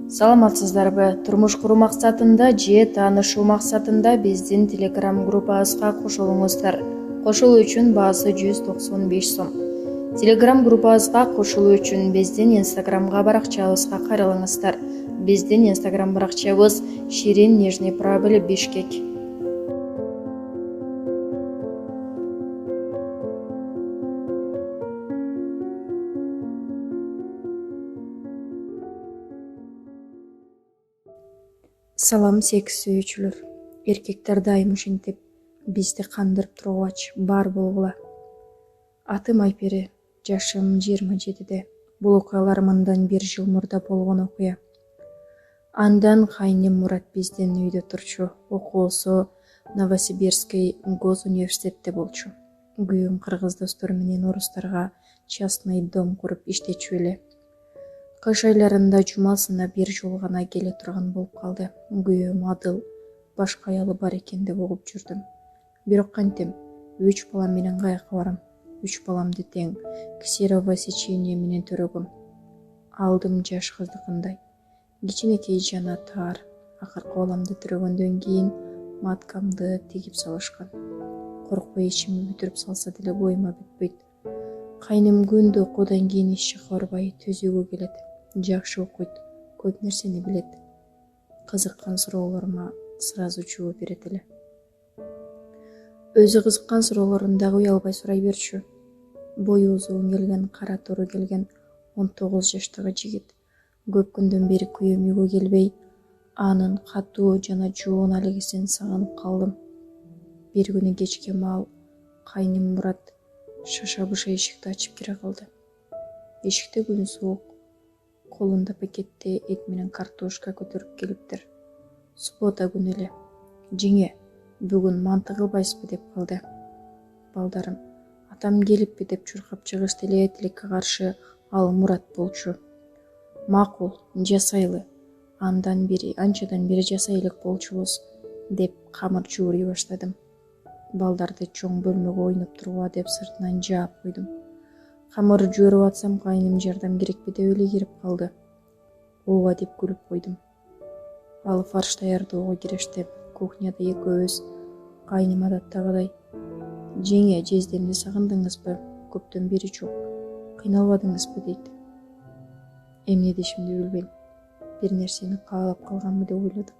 Саламатсыздарбы? Турмуш куруу максатында же таанышуу максатында биздин Telegram группабызга кошулуңуздар. Кошулуу үчүн баасы 195 сом. Telegram группабызга кошулуу үчүн биздин Instagramга баракчабызга каралыңыздар. Биздин Instagram баракчабыз Ширин Нижний Правиль Бишкек. Салам секс сүйүүчүлөр. Эркектер дайым ушинтип бизди кандырып тургулачы, бар болгула. Атым Айпери, жашым 27-де. Бул окуялар мындан 1 жыл мурда болгон окуя. Андан кайнем Мурат биздин үйдө турчу. Окуусу Новосибирский госуниверситетте болчу. Күйөөм кыргыз достору менен орустарга частный дом куруп иштечү эле. Кыш айларында жумасына 1 жолу гана келе турган болуп калды. Күйөөм адыл, башка аялы бар экен деп угуп жүрдүм. Бирок кантем 3 балам менен каяка барам. 3 баламды тең ксерово сечение менен төрөгөм. Алдым жаш кыздыкындай. Кичинекей жана таар. Акыркы баламды төрөгөндөн кийин маткамды тигип салышкан. Коркпой ичимди бүтүрүп салса деле боюма бүтпөйт. Кайным күндө окуудан кийин иш чакырбай түзүүгө келет. Жакшы окуйт, көп нерсени билет. Кызыккан суроолорума сразу жооп берет эле. Өзү кызыккан суроолорун дагы уялбай сурай берчү. Бою узун келген, кара тору келген 19 жаштагы жигит. Көп күндөн бери күйөөм үйгө келбей, анын катуу жана жоон алегисин сагынып калдым. Бир күнү кечке маал кайным Мурат шаша-быша эшикти ачып кире калды. Эшикте күн суук. Колунда пакетте эт менен картошка көтөрүп келиптир. Суббота күнү эле. Жеңе, бүгүн манты кылбайсызбы деп калды. Балдарым, атам келиппи деп чуркап чыгышты эле тилекке каршы ал Мурат болчу. Макул, жасайлы. Анчадан бери жасай элек болчубуз деп камыр жуурий баштадым. Балдарды чоң бөлмөгө ойноп тургула деп сыртынан жаап койдум. Камыр жууруп атсам кайным жардам керекпи деп эле кирип калды. Ооба деп күлүп койдум. Ал фарш даярдоого киришти. Кухняда экөөбүз кайным адаттагыдай. Жеңе, жездемди сагындыңызбы? Көптөн бери жок. Кыйналбадыңызбы дейт. Эмне дешимди билбейм. Бир нерсени каалап калганмы деп ойлодум.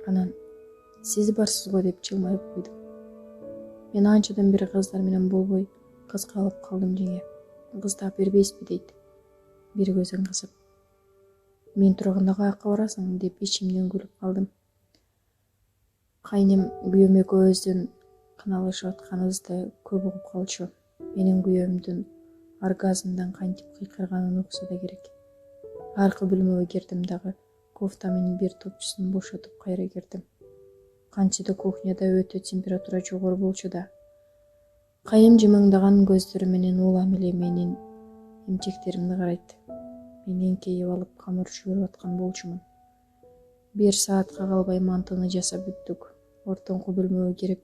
Анан сиз барсыз го деп жылмайып койдум. Мен анчадан бери кыздар менен болбой кызгалып калдым жеңе. Кыз таап бербейсизби дейт. Бир көзүн кысып. Мен турганда каяка барасың деп ичимден күлүп калдым. Кайным күйөөм экөөбүздүн кыналышып атканыбызды көп угуп калчу. Менин күйөөмдүн оргазмдан кантип кыйкырганын укса да керек. Аркы бөлмөгө кирдим дагы кофтамдын бир топчусун бошотуп кайра кирдим. Кантсе кухняда өтө температура жогору болчу да. Кайным жымыңдаган көздөрү менен улам эле менин эмчектеримди карайт. Мен эңкейип алып камыр жууруп аткан болчумун. 1 саатка калбай мантыны жасап бүттүк. Ортоңку бөлмөгө кирип,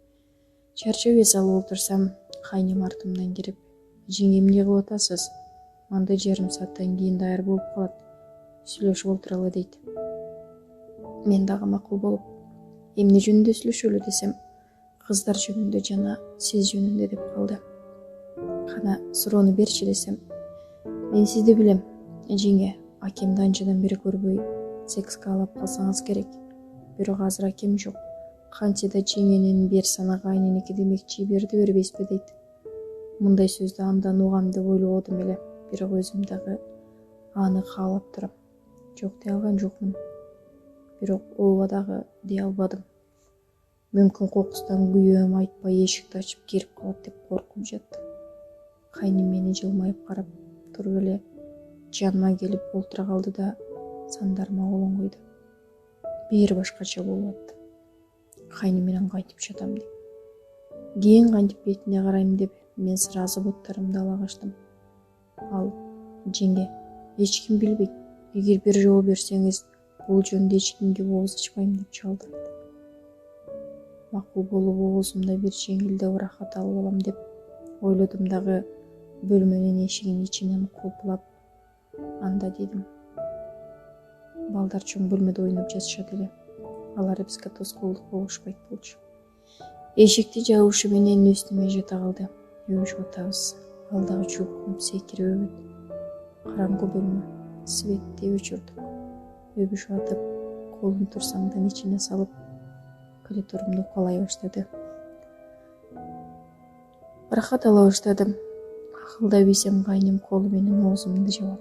чарчап эс алып отурсам, кайным артымдан кирип, жеңе эмне кылып атасыз? Манты жарым сааттан кийин даяр болуп калат. Сүйлөшүп отуралы дейт. Мен дагы макул болуп, эмне жөнүндө сүйлөшөлү десем, кыздар жөнүндө жана сиз жөнүндө деп калды. Кана суроону берчи десем, мен сизди билем, жеңе, акемди анчадан бери көрбөй, секс каалап калсаңыз керек. Бирок азыр акем жок. Кантсе да жеңенин бер сана кайнынеки демекчи берди бербейсизби дейт. Мындай сөздү андан угам деп ойлободум эле, бирок өзүм дагы аны каалап турам. Жок дей алган жокмун. Бирок ооба дагы дей албадым. Мүмкүн кокустан күйөөм айтпай эшикти ачып кирип калат деп коркуп жаттым. Кайным мени жылмайып карап туруп эле жаныма келип олтура калды да сандарыма колун койду. Бир башкача болуп атты. Кайным менен кантип жатам деп. Кийин кантип бетине карайм деп мен сразу боттарымды ала качтым. Ал, жеңе, эч ким билбейт. Эгер бир жолу берсеңиз, бул жөнүндө эч кимге ооз ачпайм деп чалдырды. Макул болуп оозумда бир жеңилдеп ырахат алып алам деп ойлодум дагы бөлмөнүн эшигин ичинен кулпулап, анда дедим. Балдар чоң бөлмөдө ойноп жатышат эле. Алар бизге тоскоолдук болушпайт болчу. Эшикти жабышы менен үстүмө жата калды. Өбүшүп атабыз. Ал дагы чулкунуп секирип өбөт. Караңгы бөлмө. Светти өчүрдүк. Өбүшүп атып, колун турсаңдын ичине салып, клиторумду укалай баштады. Рахат ала баштадым. Акылдап ийсем кайным колу менен оозумду жабат.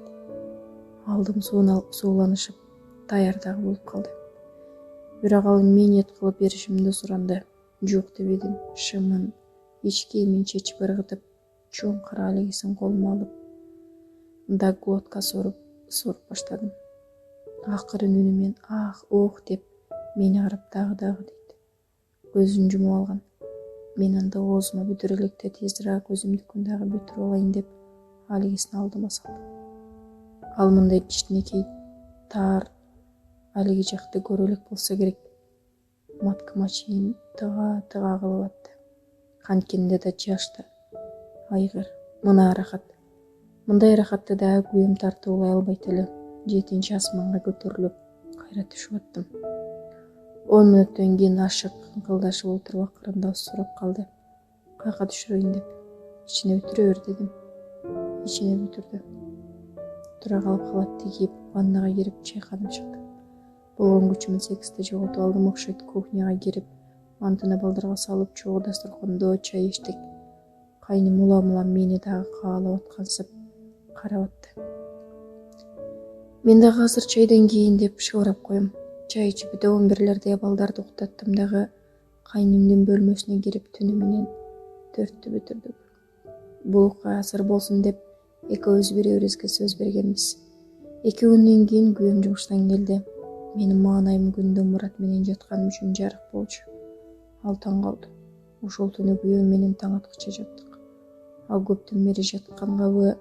Алдым сууланышып, даярдагы болуп калды. Бирок ал минет кылып беришимди суранды. Жок дебедим. Шымын, ич кийимин чечип ыргытып, чоң кара алегисин колума алып, да глотка соруп баштадым. Акырын үнүмен ах, ох деп мени карап дагы дейт. Көзүн жумуп алган. Мен анда оозума бүтүрө электе тезирээк өзүмдүкүн дагы бүтүрүп алайын деп алегисин алдыма салдым. Ал мындай кичинекей таар алеги жакты көрө элек болсо керек. Маткыма чейин тыга кылып атты. Канткенде да жаш да айгыр. Мына рахат. Мындай рахатты да күйөөм тартуулай албайт эле. 7 асманга көтөрүлүп кайра түшүп аттым. 10 мүнөттөн кийин ашык кыңкылдашып отуруп акырында сурап калды. Каяка түшүрөйүн деп. Ичине бүтүрө бер дедим. Ичине бүтүрдү. Тура калып халатты кийип ваннага кирип чайканып чыктым. Болгон күчүмөн сексти жоготуп алдым окшойт. Кухняга кирип, мантыны балдарга салып, чогуу дасторкондо чай иштик. Кайным улам мени дагы каалап аткансып карап атты. Мен дагы азыр чайдан кийин деп шыбырап коем. Чай ичип бүтө 11-лерде балдарды уктаттым дагы кайнымдын бөлмөсүнө кирип түнү менен 4-тү бүтүрдүк. Бул окуя азыр болсун деп экөөбүз бири-бирибизге сөз бергенбиз. 2 күндөн кийин күйөөм жумуштан келди. Менин маанайым күндө Мурат менен жатканым үчүн жарык болчу. Ал таң калды. Ошол түнү күйөөм менен таң аткыча жаттык. Ал көптөн бери жаткангабы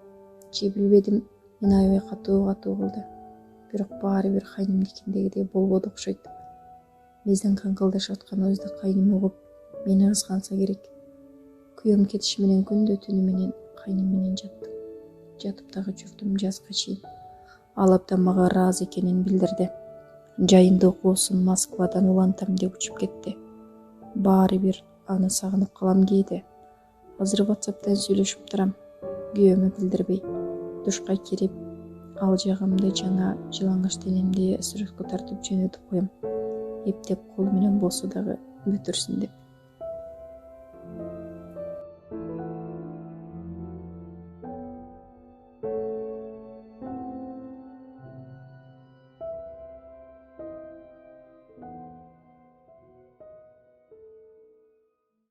же билбедим, мени аябай катуу кылды. Бирок баары бир кайнымдикиндегидей болбоду окшойт. Биздин каңкылдашып атканыбызды кайным угуп, мени кызганса керек. Күйөөм кетиши менен күндө түнү менен кайным менен жаттым. Жатып дагы жүрдүм жазга чейин. Ал абдан мага ыраазы экенин билдирди. Жайында окуусун Москвадан улантам деп учуп кетти. Баары бир аны сагынып калам кээде. Азыр WhatsApp'тан сүйлөшүп турам. Күйөөмө билдирбей. Душка кирип, ал жагымды жана жылаңач денемди сүрөткө тартып жөнөтүп коем. Эптеп кол менен болсо дагы бүтүрсүн деп.